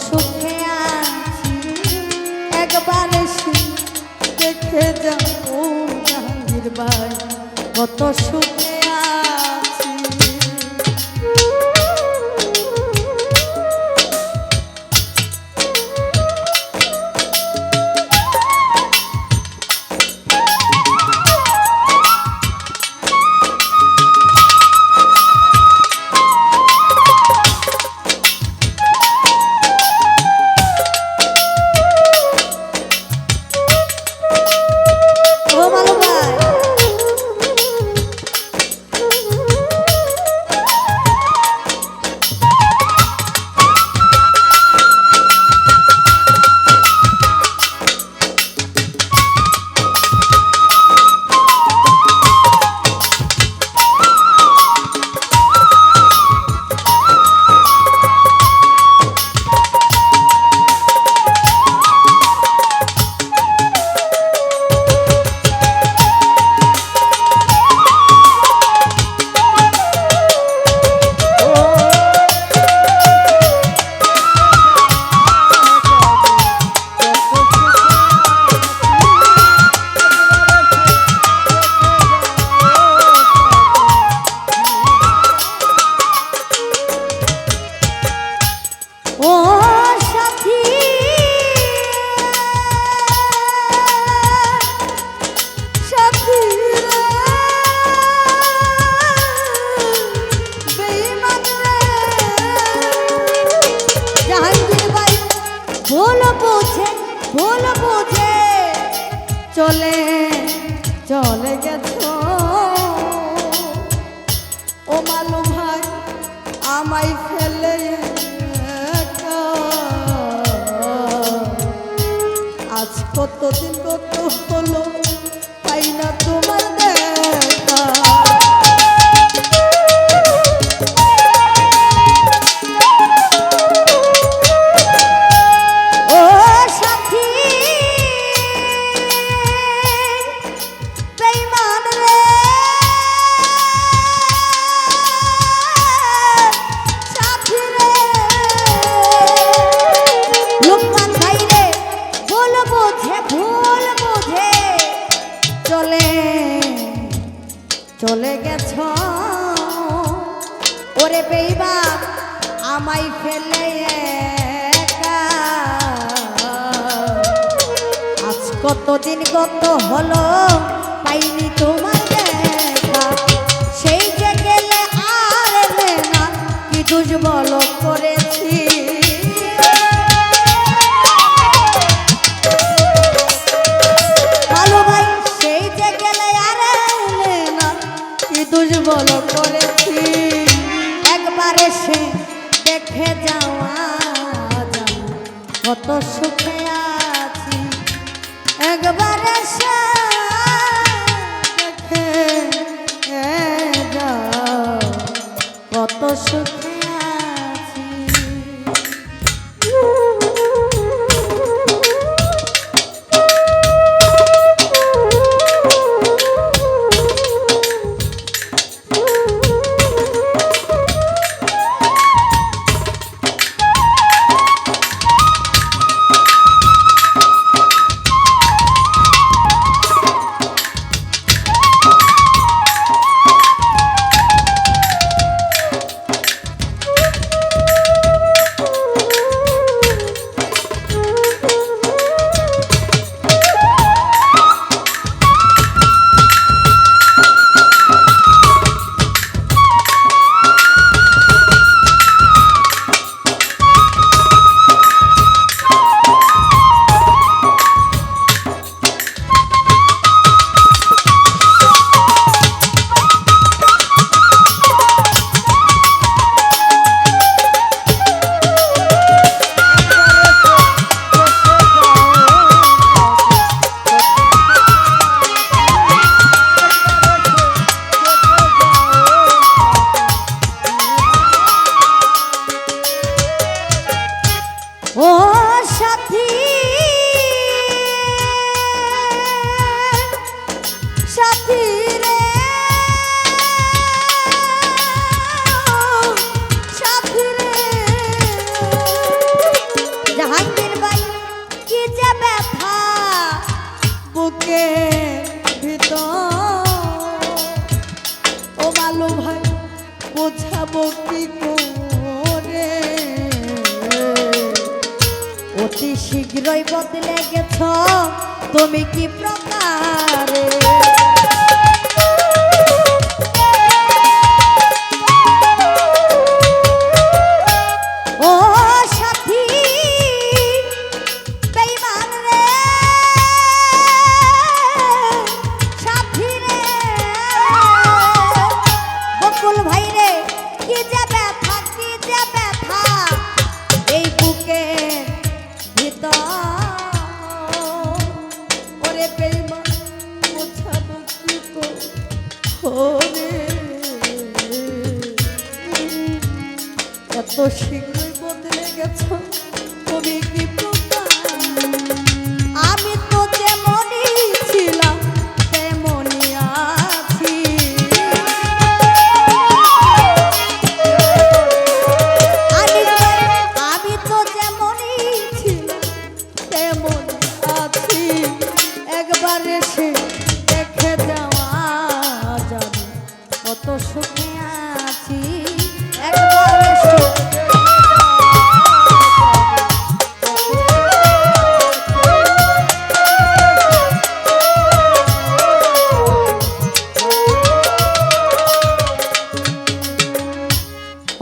সুখে আছি একবার এসে দেখে যাও জাহাঙ্গীর ভাই কত সুখে আছি। ভুল বুঝে চলে চলে গেছো ও মালু ভাই আমায় ফেলে আজ কতদিন কত হলো তাই না তোমার দেখা। চলে গেছ ওরে বেইমান আমায় ফেলে আজ কতদিন কত হলো পাইনি তোমার দেখা। সেই যে গেলে আর এলে না কি দুর্বল করেছি দুর্বল করেছি একবার এসে দেখে যাওয়া কত সুখে আছি একবার এসে দেখে যাও কত সুখে ভিতর ও মালু ভাই বোঝাবো কি করে অতি শীঘ্রই বদলে গেছ তুমি কি প্রকারে এত শীঘ্রই বদলে গেছ তুমি কি প্রকার আমি তো যেমনই ছিলাম তেমনই আছি আমি তো যেমনই ছিলাম তেমন আছি একবার এসে দেখে যাওয়া যাবে কত সুখে আছি একবার এসে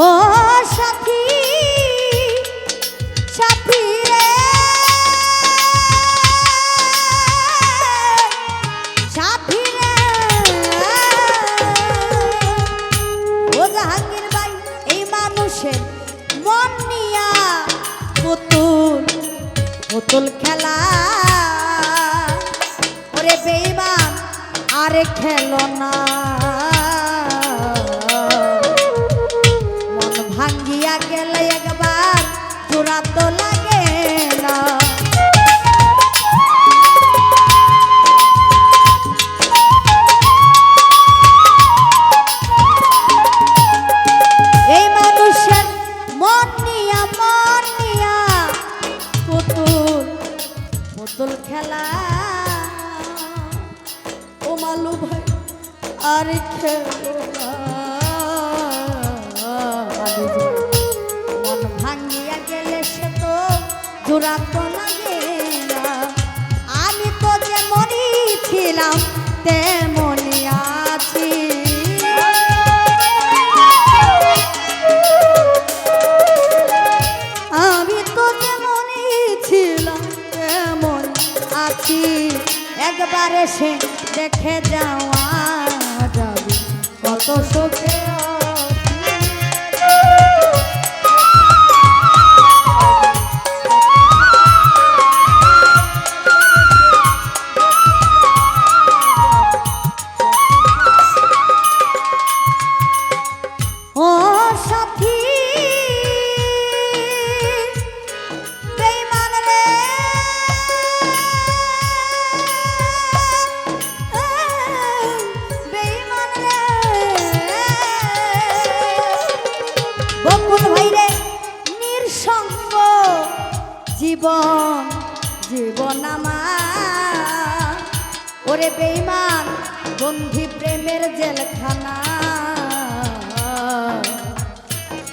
ও সাথী সাথী রে সাথী রে ও জাহাঙ্গীর ভাই এই মানুষের মন নিয়া পুতুল পুতুল খেলা ওরে বেঈমান আরে খেলো না ভাঙ্গিয়া গেলে একবার জোড়া তো লাগে না এই মানুষের মন নিয়া পুতুল পুতুল খেলা ও মালু ভাই আর খেলো না মন ভাঙিয়া গেলে সে তো জোড়া তো লাগে না আমি তো যেমনই ছিলাম তেমনই আছি আমি তো যেমনই ছিলাম তেমন আছি একবার এসে দেখে যাওয়া যাবে কত সুখে জীবন জীবন আমার ওরে বেঈমান বন্ধি প্রেমের জেলখানা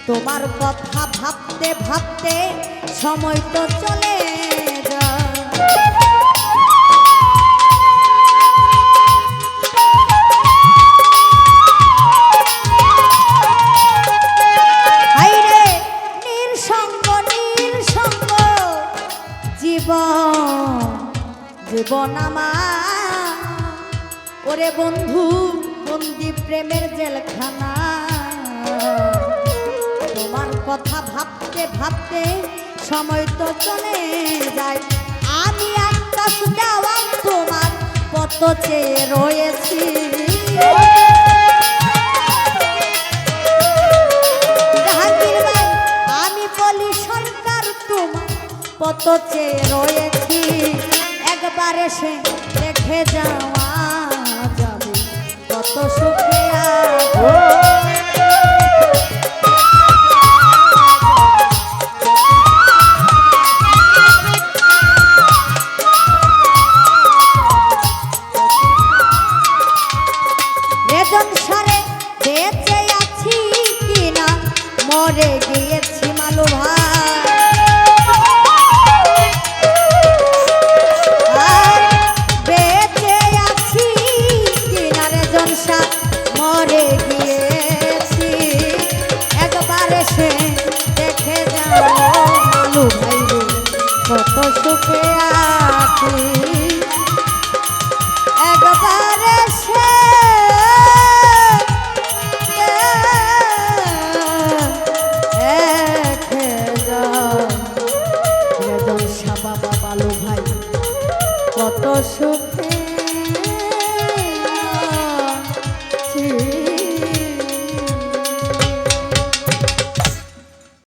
তোমার কথা ভাবতে ভাবতে সময় তো চলে যায় জীবন আমার ওরে বন্ধু বন্দি প্রেমের জেলখানা তোমার কথা ভাবতে ভাবতে সময় তো চলে যায় আমি আকাশ দেওয়া তোমার কত চেয়ে রয়েছি জাহাঙ্গীর ভাই আমি বলি সরকার তোমার কত চেয়ে রয়েছি একবার এসে দেখে যাওয়া যাবে কত সুখে বাবা বালু ভাই কত সুখে